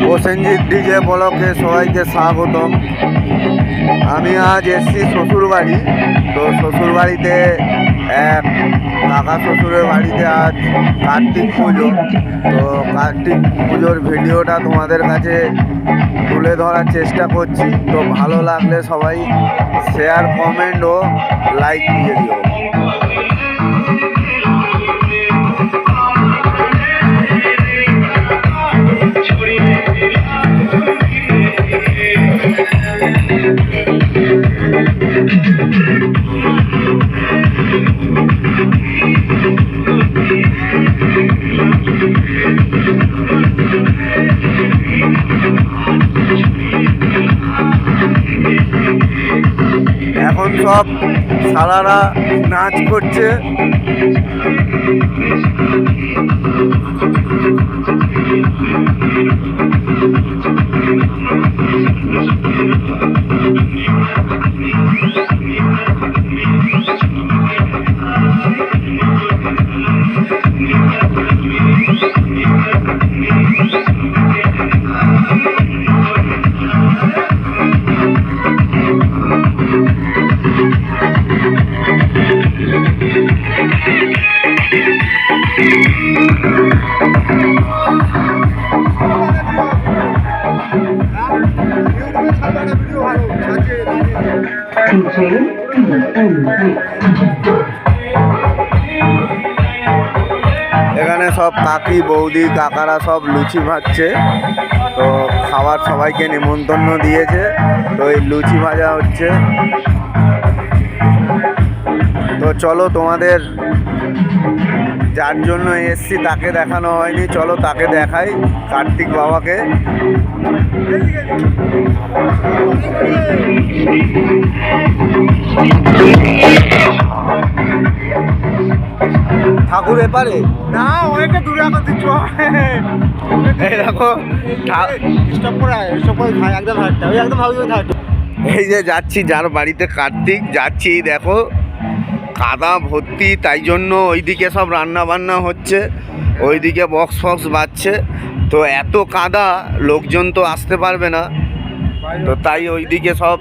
Prosenjit DJ ব্লকে সবাইকে স্বাগতম। আমি আজ এসছি শ্বশুরবাড়ি। তো শ্বশুরবাড়িতে এক কাকা শ্বশুরের বাড়িতে আজ কার্তিক পুজো। তো কার্তিক পুজোর ভিডিওটা তোমাদের কাছে তুলে ধরার চেষ্টা করছি। তো ভালো লাগলে সবাই শেয়ার, কমেন্ট ও লাইক দিয়ে দিও। এখন সব সালারা নাচ করছে। এখানে সব কাকি, বৌদি, কাকারা সব লুচি ভাজছে। তো খাবার সবাইকে নিমন্ত্রণ দিয়েছে। তো এই লুচি ভাজা হচ্ছে। তো চলো, তোমাদের যার জন্য এসছি তাকে দেখানো হয়নি, চলো তাকে দেখাই, কার্তিক বাবাকে। ঠাকুর এপারে না, অনেকটা দূরে এখন দিচ্ছ। এই দেখো, এই যে যাচ্ছি যার বাড়িতে কার্তিক যাচ্ছি, এই দেখো কাদা ভর্তি, তাই জন্য ওইদিকে সব রান্না বান্না হচ্ছে, ওইদিকে বক্স ফক্স বাজছে। তো এত কাদা, লোকজন তো আসতে পারবে না, তো তাই ওইদিকে সব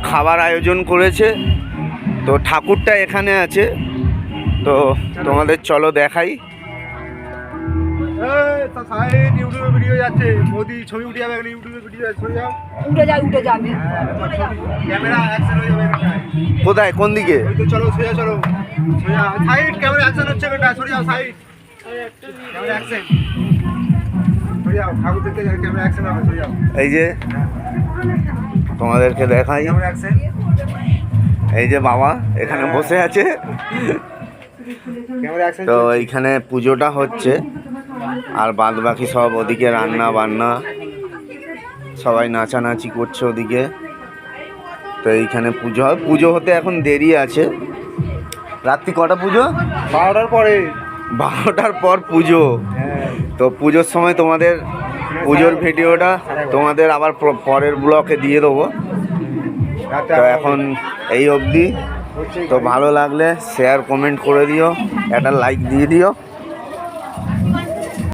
খাবার আয়োজন করেছে। তো ঠাকুরটা এখানে আছে, তো তোমাদের চলো দেখাই। ইউটিউবে ভিডিও যাচ্ছে, মোদি ছবি উঠে যাবে, ইউটিউবে ভিডিও উঠে যাবে, ক্যামেরা অ্যাকশন হয়ে যাবে। কোথায়, কোন দিকে? চলো সোজা, চলো সোজা, সাইড ক্যামেরা অ্যাকশন হচ্ছে, বেটা সরে যাও, সাইড ক্যামেরা অ্যাকশন, সরে যাও, ঠাকুর দেখতে যাও, ক্যামেরা অ্যাকশন হবে, সরে যাও। এই যে তোমাদেরকে দেখাই, ক্যামেরা অ্যাকশন। এই যে বাবা এখানে বসে আছে। তো এইখানে পুজোটা হচ্ছে, আর বাদ বাকি সব ওদিকে রান্না বান্না, সবাই নাচানাচি করছে ওদিকে। তো এইখানে পুজো হয়, পুজো হতে এখন দেরি আছে। রাত্রি কটা পুজো? 12টার পরে, 12টার পর পুজো। তো পুজোর সময় তোমাদের পুজোর ভিডিওটা তোমাদের আবার পরের ব্লকে দিয়ে দেবো। তো এখন এই অবধি। তো ভালো লাগলে শেয়ার, কমেন্ট করে দিও, একটা লাইক দিয়ে দিও।